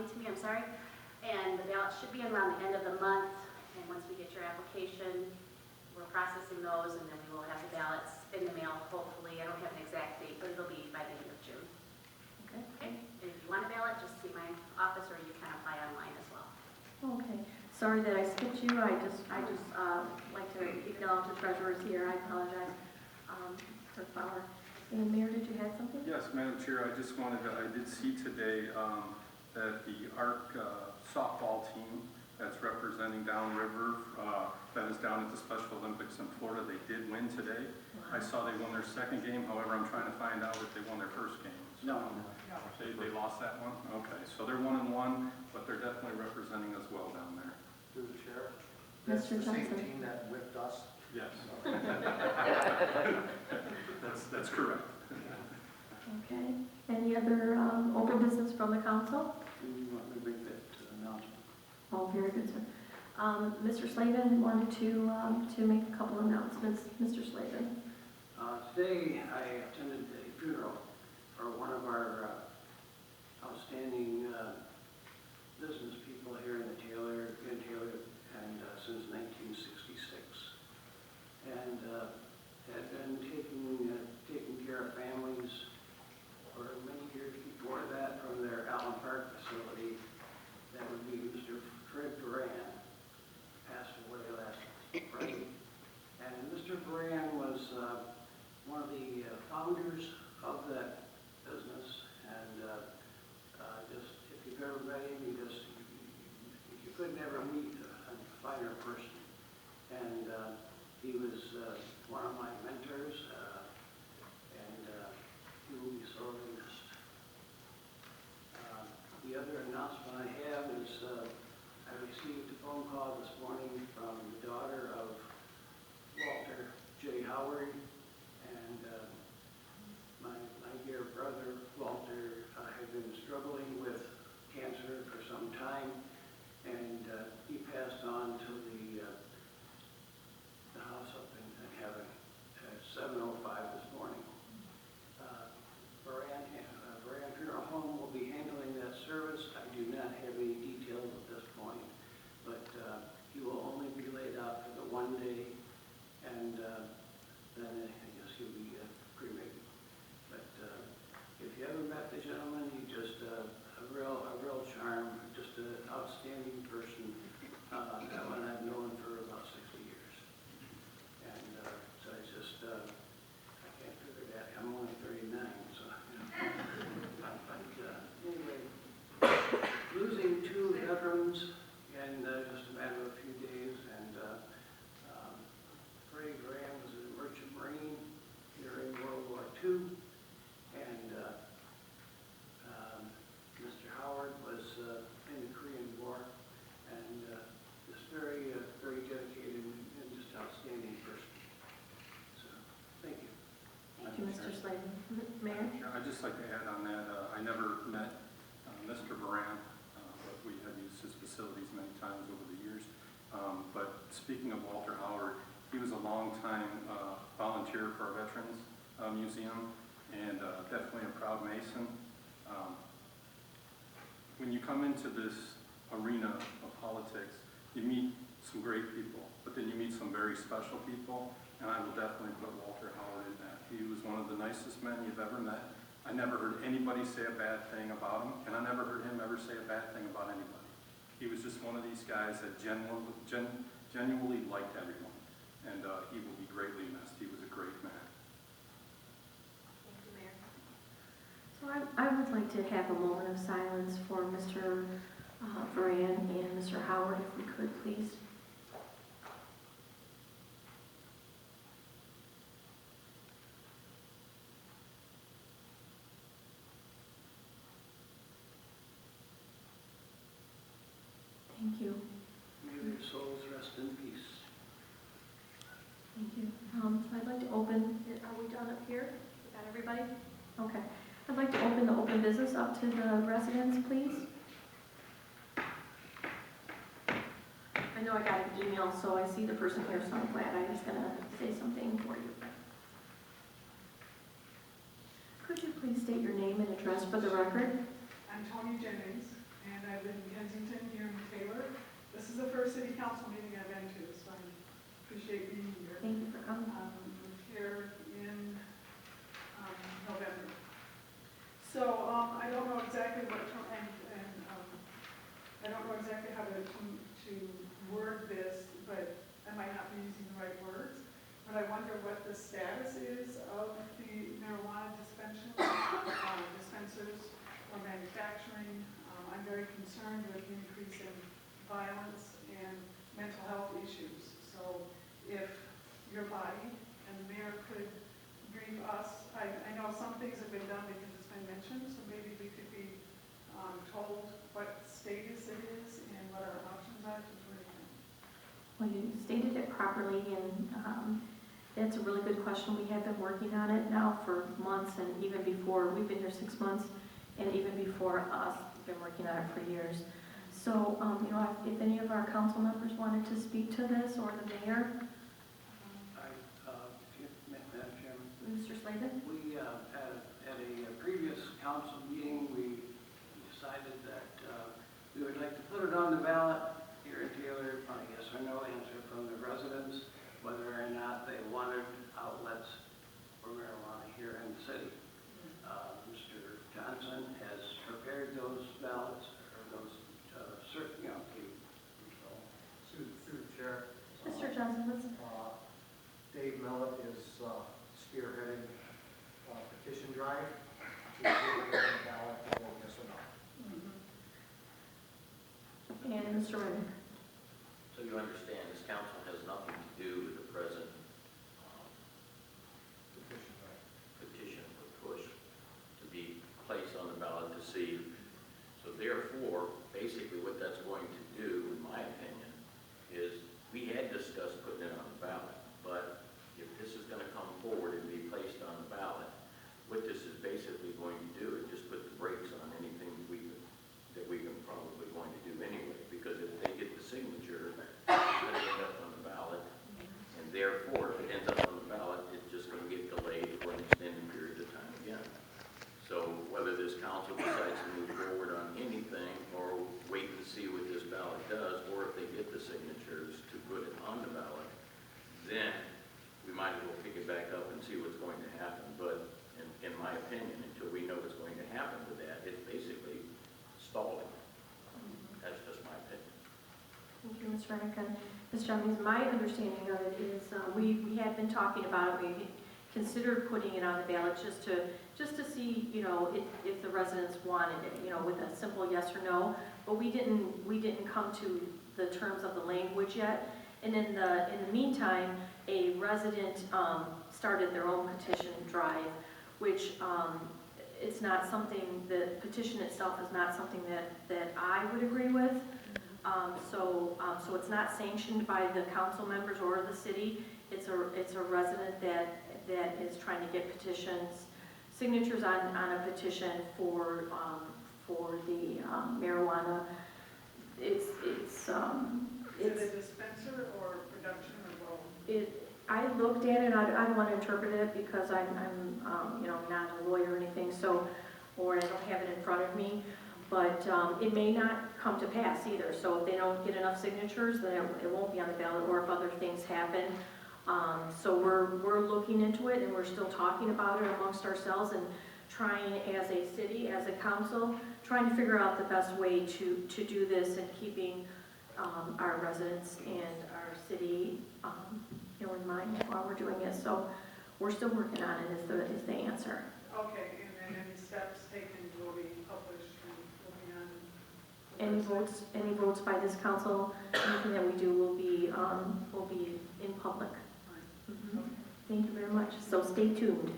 money to me, I'm sorry. And the ballots should be in around the end of the month. And once we get your application, we're processing those, and then we will have the ballots in the mail, hopefully. I don't have an exact date, but it'll be by the end of June. Okay. Okay? And if you want a ballot, just see my office, or you can apply online as well. Okay. Sorry that I skipped you. I just like to acknowledge the treasurer's here. I apologize. Clerk Fowler. And Mayor, did you have something? Yes, Madam Chair, I just wanted to, I did see today that the ARC softball team that's representing downriver, that is down at the Special Olympics in Florida, they did win today. Wow. I saw they won their second game, however, I'm trying to find out if they won their first game. So they lost that one? Okay, so they're 1-1, but they're definitely representing us well down there. Through the sheriff. That's Mr. the same Johnson. team that whipped us. Yes. That's correct. Okay. Any other open business from the council? You want me to make that announcement? Oh, very good, sir. Mr. Slavin wanted to make a couple announcements. Mr. Slavin. Today I attended a funeral for one of our outstanding business people here in Taylor, and since 1966, and had been taking care of families for many years before that from their Allen Park facility. That would be Mr. Fred Duran, passed away last Friday. And Mr. Duran was one of the founders of that business, and just, if you've ever met him, you could never meet a finer person. And he was one of my mentors, and he will be sorely missed. The other announcement I have is I received a phone call this morning from the daughter of Walter J. Howard, and my dear brother Walter had been struggling with cancer for some time, and he passed on to the house up in heaven at 7:05 this morning. Baran Funeral Home will be handling that service. I do not have any details at this point, but he will only be laid out for the one day, and then I guess he'll be cremated. But if you ever met the gentleman, he just a real charm, just an outstanding person. That one I've known for about 60 years, and so I just I can't figure that. I'm only 39, so you know. But anyway, losing two veterans in just a matter of a few days, and Freddie Graham was a merchant marine during World War II, and Mr. Howard was in the Korean War, and just very dedicated and just outstanding person. So, thank you. Thank you, Mr. Slavin. Mayor? I'd just like to add on that, I never met Mr. Baran, but we have used his facilities many times over the years. But speaking of Walter Howard, he was a long-time volunteer for our Veterans Museum, and definitely a proud Mason. When you come into this arena of politics, you meet some great people, but then you meet some very special people, and I will definitely put Walter Howard in that. He was one of the nicest men you've ever met. I never heard anybody say a bad thing about him, and I never heard him ever say a bad thing about anybody. He was just one of these guys that genuinely liked everyone, and he will be greatly missed. He was a great man. Thank you, Mayor. So I would like to have a moment of silence for Mr. Baran and Mr. Howard, if we could, please. Thank you. May their souls rest in peace. Thank you. So I'd like to open, are we done up here? We got everybody? Okay. I'd like to open the open business up to the residents, please. I know I got an email, so I see the person here, so I'm glad. I'm just going to say something for you. Could you please state your name and address for the record? I'm Tony Jennings, and I live in Kensington, here in Taylor. This is the first city council meeting I've been to, so I appreciate being here. Thank you for coming. Moved here in November. So I don't know exactly what I don't know exactly how to word this, but I might not be using the right words. But I wonder what the status is of the marijuana dispensers or manufacturing. I'm very concerned with the increase in violence and mental health issues. So if your body and the mayor could brief us, I know some things have been done because it's been mentioned, so maybe we could be told what status it is and what our options are to do anything. Well, you stated it properly, and that's a really good question. We have been working on it now for months, and even before, we've been here 6 months, and even before us, we've been working on it for years. So, you know, if any of our council members wanted to speak to this, or the mayor, Madam Chairman, Mr. Slavin? we, at a previous council meeting, we decided that we would like to put it on the ballot here in Taylor, on a yes or no answer from the residents, whether or not they wanted outlets for marijuana here in the city. Mr. Johnson has prepared those ballots, or those, certain, you know, Through the chair. Mr. Johnson, let's, Dave Mellett is spearheading a petition drive to put it on the ballot for yes or no. and Mr. Renner. So you understand, this council has nothing to do with the present Petition drive. petition or push to be placed on the ballot to see. So therefore, basically what that's going to do, in my opinion, is we had discussed putting it on the ballot, but if this is going to come forward and be placed on the ballot, what this is basically going to do is just put the brakes on anything that we can probably going to do anyway, because if they get the signature, it's going to end up on the ballot, and therefore, if it ends up on the ballot, it's just going to get delayed for an extended period of time again. So whether this council decides to move forward on anything, or wait and see what this ballot does, or if they get the signatures to put it on the ballot, then we might as well pick it back up and see what's going to happen. But in my opinion, until we know what's going to happen with that, it's basically stalling. That's just my opinion. Thank you, Ms. Renick. Ms. Jennings, my understanding of it is we had been talking about it. We considered putting it on the ballot just to see, you know, if the residents wanted it, you know, with a simple yes or no. But we didn't come to the terms of the language yet. And in the meantime, a resident started their own petition drive, which it's not something, the petition itself is not something that I would agree with. So it's not sanctioned by the council members or the city. It's a resident that is trying to get signatures on a petition for the marijuana. Is it a dispenser or production or both? I looked at it. I don't want to interpret it because I'm you know, not a lawyer or anything. So, or I don't have it in front of me. But it may not come to pass either. So if they don't get enough signatures, then it won't be on the ballot. Or if other things happen. So we're looking into it, and we're still talking about it amongst ourselves and trying as a city, as a council, trying to figure out the best way to do this and keeping our residents and our city, you know, in mind while we're doing it. So we're still working on it is the answer. Okay, and then any steps taken will be published and will be on the website? Any votes by this council, anything that we do will be in public. Fine. Mhm. Thank you very much. So stay tuned.